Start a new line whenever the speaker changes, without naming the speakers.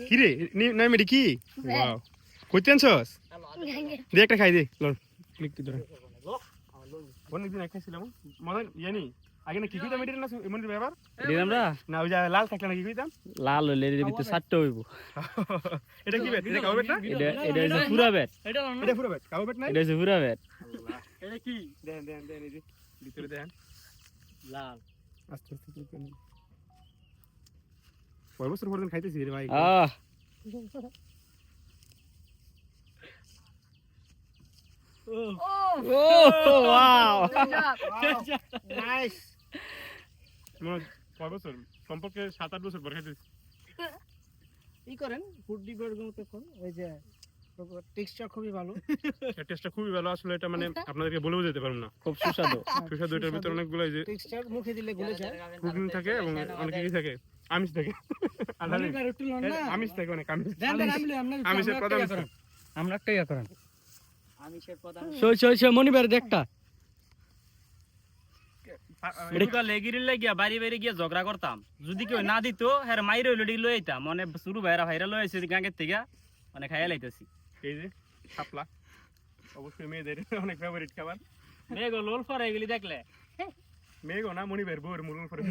কি রে নাই মেডি কি ওয়াও কইতে আনছস দে একটা খাই দে লন ক্লিক দি ধরে অনেক দিন খাইছিলাম মনে জানি আগে না কি কইতাম এটার না এমনের ব্যাপার
দিলাম না
না ওই যে লাল থাকলে না কি কইতাম
লাল হইলে এর ভিতর 7টা হইব
এটা কি বেট এটা কাও বেট না
এটা হইছে পুরা বেট
এটা পুরো বেট কাও বেট না
এটা হইছে পুরা বেট
এটা কি দেন দেন দেন এই যে ভিতরে দেন
লাল
আস্তে আস্তে কি করেন কয় বছর পর দিন খাইতেছি রে ভাই
আহ ও ওয়াও
নাইস মানে কয় বছর সম্পর্কে 7-8 বছর পর খাইতেছি
ই করেন ফুড ডিবের মতো কোন ওই যে টেক্সচার খুবই ভালো
টেস্টটা খুবই ভালো আসলে এটা মানে আপনাদেরকে বলে বোঝাতে পারবো না
খুব সুস্বাদু
সুস্বাদু এটার ভিতরে অনেকগুলো এই যে
টেক্সচার মুখে দিলে গলে যায়
প্রোটিন থাকে এবং অনেক কিছু থাকে আমিষ থাকে
অলিভার একটু লন না
আমিষ থাকে অনেক আমিষ
দেন দেন আমরা
আমিষের প্রধান
আমরা একটা ইয়া করেন
আমিষের প্রধান
সই মনিবার দেখটা
এটা লেগিরির লাগিয়া বাড়ি বাড়ি গিয়া ঝগড়া করতাম যদি কেউ না দিত হ্যাঁ মাইরে লড়ি লই আইতাম মানে শুরু ভাইরা লই আইছে গাঙ্গের থেকে মানে খাইয়া লাইতাছি
এই যে শাপলা অবশ্যই মেয়েদের অনেক ফেভারিট খাবার
মেঘ লোল ফর এগুলি দেখলে
মেঘও না মনিবের বউর মুরুল করে